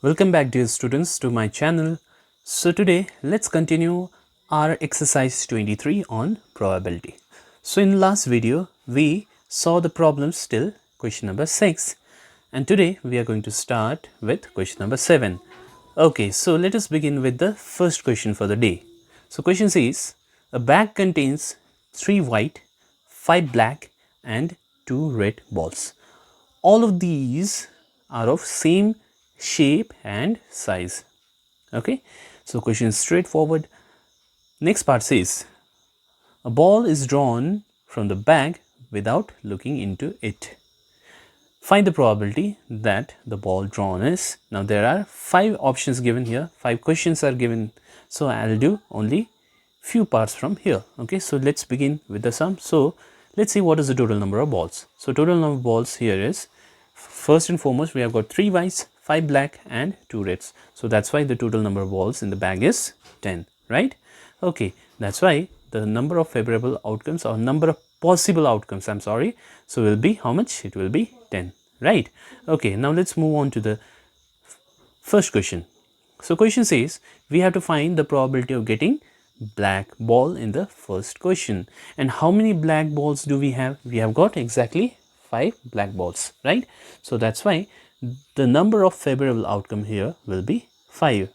Welcome back, dear students, to my channel. So today let's continue our exercise 23 on probability. So in last video we saw the problems till question number 6, and today we are going to start with question number 7. Okay, so let us begin with the first question for the day. So question says a bag contains 3 white, 5 black and 2 red balls. All of these are of same shape and size. Okay, so question is straightforward. Next part says a ball is drawn from the bag without looking into it. Find the probability that the ball drawn is. Now there are 5 options given here, 5 questions are given, so I'll do only few parts from here. Okay, so let's begin with the sum. So let's see what is the total number of balls. So total number of balls here is, first and foremost, we have got 3 whites, 5 black and 2 reds. So that's why the total number of balls in the bag is 10, right? Okay, that's why the number of favorable outcomes or number of possible outcomes, I'm sorry, so will be how much? It will be 10, right? Okay, now let's move on to the first question. So question says we have to find the probability of getting black ball in the first question. And how many black balls do we have? We have got exactly 5 black balls, right? So that's why the number of favorable outcome here will be 5.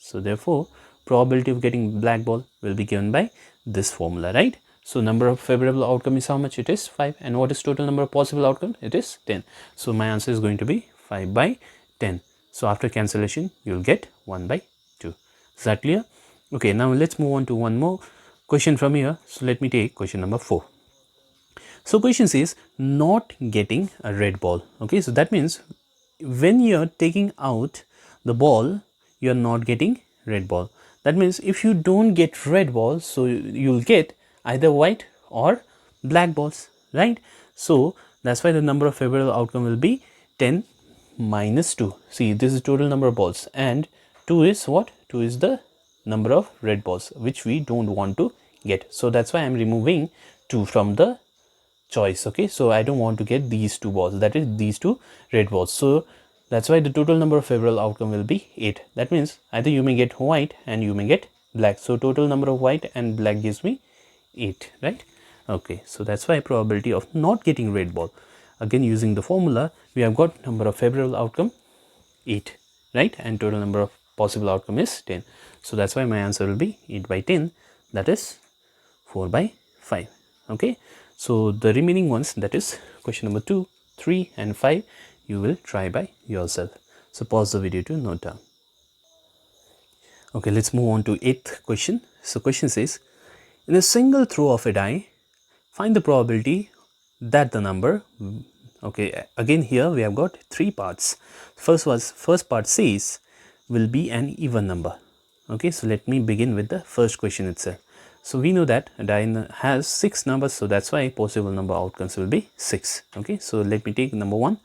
So therefore probability of getting black ball will be given by this formula, right? So number of favorable outcome is how much? It is 5. And what is total number of possible outcome? It is 10. So my answer is going to be 5 by 10. So after cancellation you will get 1 by 2. Is that clear? Okay, now let's move on to one more question from here. So let me take question number 4. So question says not getting a red ball. Okay, so that means when you're taking out the ball, you're not getting red ball. That means if you don't get red balls, so you'll get either white or black balls, right? So that's why the number of favorable outcome will be 10 minus 2. See, this is total number of balls, and 2 is what? 2 is the number of red balls which we don't want to get. So that's why I'm removing 2 from the choice. Okay, so I don't want to get these 2 balls, that is these 2 red balls. So that's why the total number of favorable outcome will be 8. That means either you may get white and you may get black. So total number of white and black gives me 8, right? Okay, so that's why probability of not getting red ball, again using the formula, we have got number of favorable outcome 8, right? And total number of possible outcome is 10. So that's why my answer will be 8 by 10, that is 4 by 5. Okay, so the remaining ones, that is question number 2, 3 and 5, you will try by yourself. So pause the video to note down. Okay, let's move on to 8th question. So question says in a single throw of a die, find the probability that the number, okay, again here we have got 3 parts. First part says will be an even number. Okay, so let me begin with the first question itself. So we know that a die has 6 numbers, so that's why possible number outcomes will be 6. Okay, so let me take number 1.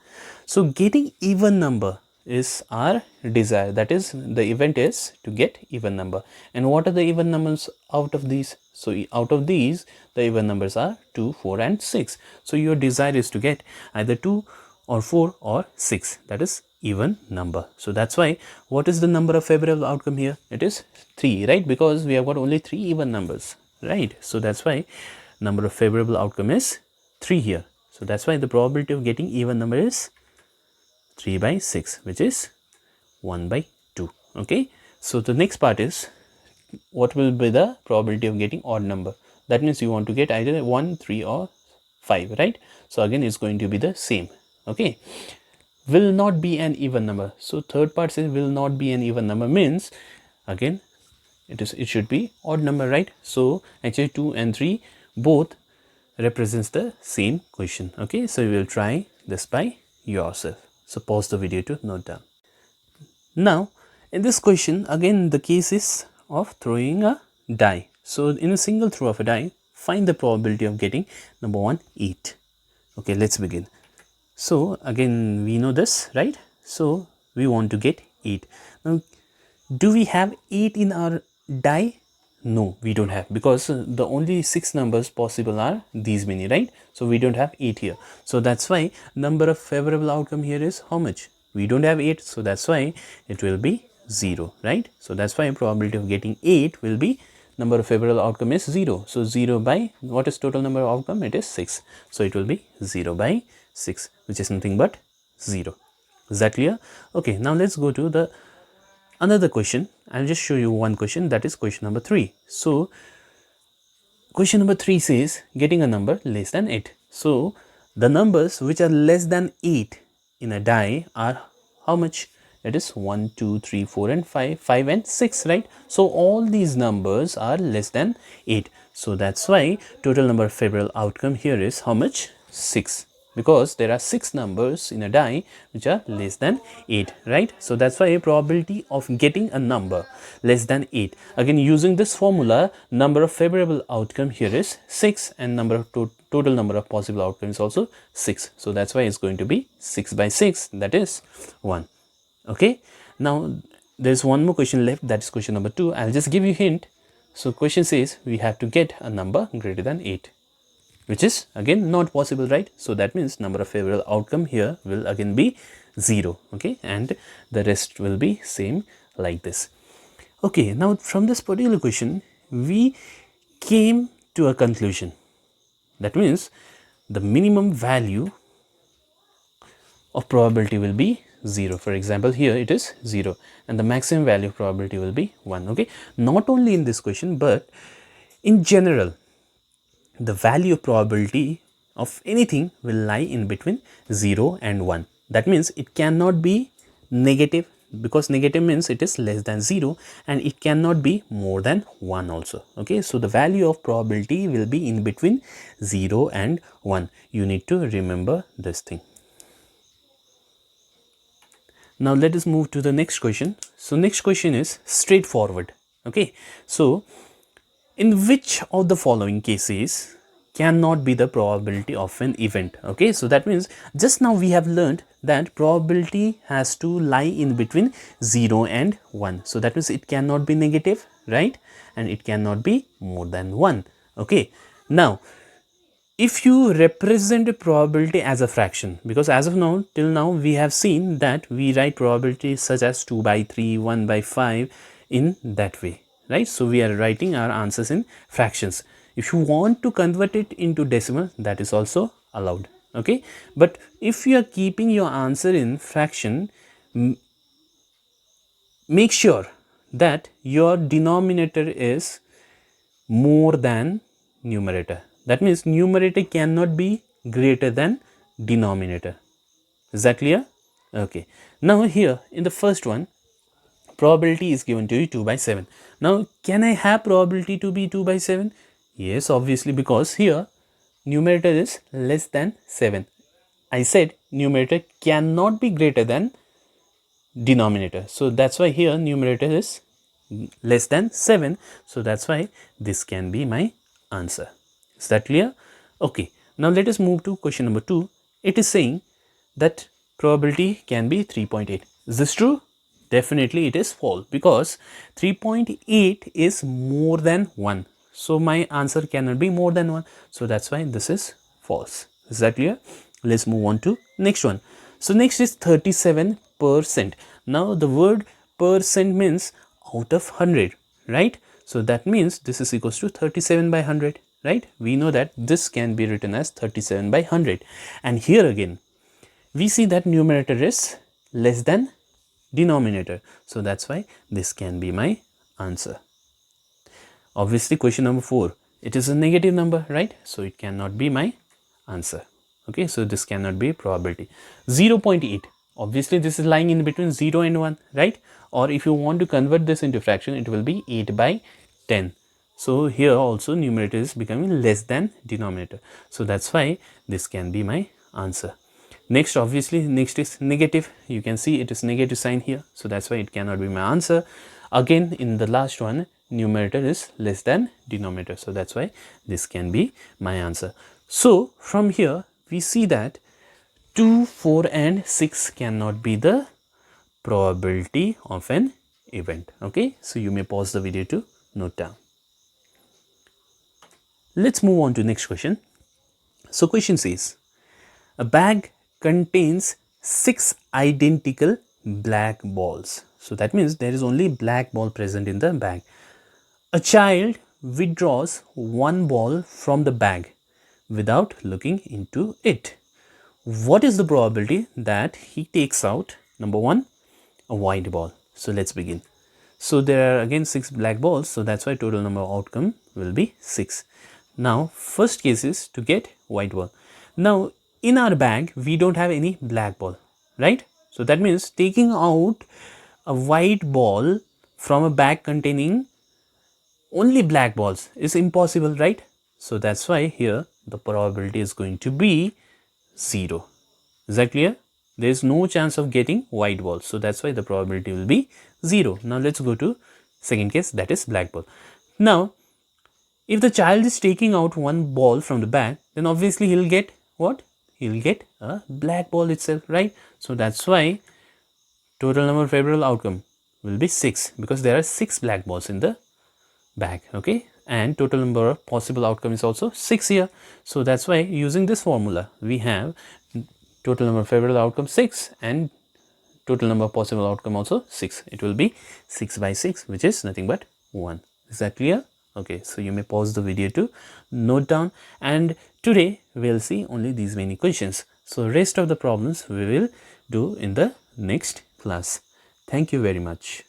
So getting even number is our desire, that is the event is to get even number. And what are the even numbers out of these? So out of these the even numbers are 2, 4 and 6. So your desire is to get either 2 or 4 or 6, that is even number. So that's why what is the number of favorable outcome here? It is 3, right? Because we have got only 3 even numbers, right? So that's why number of favorable outcome is 3 here. So that's why the probability of getting even number is 3 by 6, which is 1 by 2. Okay, so the next part is what will be the probability of getting odd number. That means you want to get either 1, 3 or 5, right? So again it's going to be the same. Okay, will not be an even number. So third part says will not be an even number, means again it should be odd number, right? So actually 2 and 3 both represents the same question. Okay, so you will try this by yourself. So pause the video to note down. Now in this question again the case is of throwing a die. So in a single throw of a die, find the probability of getting number 1, 8. Okay, let's begin. So again we know this, right? So we want to get 8. Now do we have 8 in our die? No, we don't have, because the only 6 numbers possible are these many, right? So we don't have 8 here. So that's why number of favorable outcome here is how much? We don't have 8, so that's why it will be 0, right? So that's why probability of getting 8 will be number of favorable outcome is 0. So 0 by what is total number of outcome? It is 6. So it will be 0 by 6, which is nothing but 0. Is that clear? Okay, now let's go to the another question. I'll just show you one question, that is question number 3. So question number 3 says getting a number less than 8. So the numbers which are less than 8 in a die are how much? It is 1, 2, 3, 4 and 5, 5 and 6, right? So all these numbers are less than 8. So that's why total number of favorable outcome here is how much? 6. Because there are 6 numbers in a die which are less than 8, right? So that's why a probability of getting a number less than 8. Again, using this formula, number of favorable outcome here is 6 and number of total number of possible outcomes is also 6. So that's why it's going to be 6 by 6, that is 1. Okay, now there's one more question left, that is question number 2. I'll just give you a hint. So question says we have to get a number greater than 8, which is again not possible, right? So that means number of favorable outcome here will again be 0, okay, and the rest will be same like this. Okay, now from this particular question we came to a conclusion. That means the minimum value of probability will be 0. For example, here it is 0 and the maximum value of probability will be 1. Okay, not only in this question but in general, the value of probability of anything will lie in between 0 and 1. That means it cannot be negative, because negative means it is less than 0, and it cannot be more than 1 also. Okay, so the value of probability will be in between 0 and 1. You need to remember this thing. Now let us move to the next question. So next question is straightforward. Okay, so in which of the following cases cannot be the probability of an event? Okay, so that means just now we have learned that probability has to lie in between 0 and 1. So that means it cannot be negative, right? And it cannot be more than 1. Okay, now if you represent a probability as a fraction, because as of now, till now we have seen that we write probabilities such as 2 by 3, 1 by 5 in that way, right? So we are writing our answers in fractions. If you want to convert it into decimal, that is also allowed, okay? But if you are keeping your answer in fraction, make sure that your denominator is more than numerator. That means numerator cannot be greater than denominator. Is that clear? Okay. Now here in the first one, probability is given to you 2 by 7. Now can I have probability to be 2 by 7? Yes, obviously, because here numerator is less than 7. I said numerator cannot be greater than denominator. So that's why here numerator is less than 7. So that's why this can be my answer. Is that clear? Okay. Now let us move to question number 2. It is saying that probability can be 3.8. Is this true? Definitely it is false, because 3.8 is more than 1. So my answer cannot be more than 1. So that's why this is false. Is that clear? Let's move on to next one. So next is 37%. Now the word percent means out of 100, right? So that means this is equals to 37 by 100, right? We know that this can be written as 37 by 100. And here again, we see that numerator is less than denominator. So that's why this can be my answer. Obviously, question number 4, it is a negative number, right? So it cannot be my answer. Okay, so this cannot be probability. 0.8, obviously this is lying in between 0 and 1, right? Or if you want to convert this into fraction, it will be 8 by 10. So here also numerator is becoming less than denominator. So that's why this can be my answer. Next, obviously, next is negative. You can see it is negative sign here. So that's why it cannot be my answer. Again, in the last one, numerator is less than denominator. So that's why this can be my answer. So from here, we see that 2, 4 and 6 cannot be the probability of an event. Okay, so you may pause the video to note down. Let's move on to next question. So question says, a bag contains 6 identical black balls. So that means there is only black ball present in the bag. A child withdraws one ball from the bag without looking into it. What is the probability that he takes out, number one, a white ball? So let's begin. So there are again 6 black balls, so that's why total number of outcome will be 6. Now first case is to get white ball. Now in our bag we don't have any black ball, right? So that means taking out a white ball from a bag containing only black balls is impossible, right? So that's why here the probability is going to be 0. Is that clear? There is no chance of getting white ball, so that's why the probability will be 0. Now let's go to second case, that is black ball. Now if the child is taking out one ball from the bag, then obviously he'll get what? He'll get a black ball itself, right? So that's why total number of favorable outcome will be 6, because there are 6 black balls in the bag, okay? And total number of possible outcome is also 6 here. So that's why using this formula we have total number of favorable outcome 6 and total number of possible outcome also 6. It will be 6 by 6, which is nothing but 1. Is that clear? Okay, so you may pause the video to note down, and today we'll see only these many questions. So rest of the problems we will do in the next class. Thank you very much.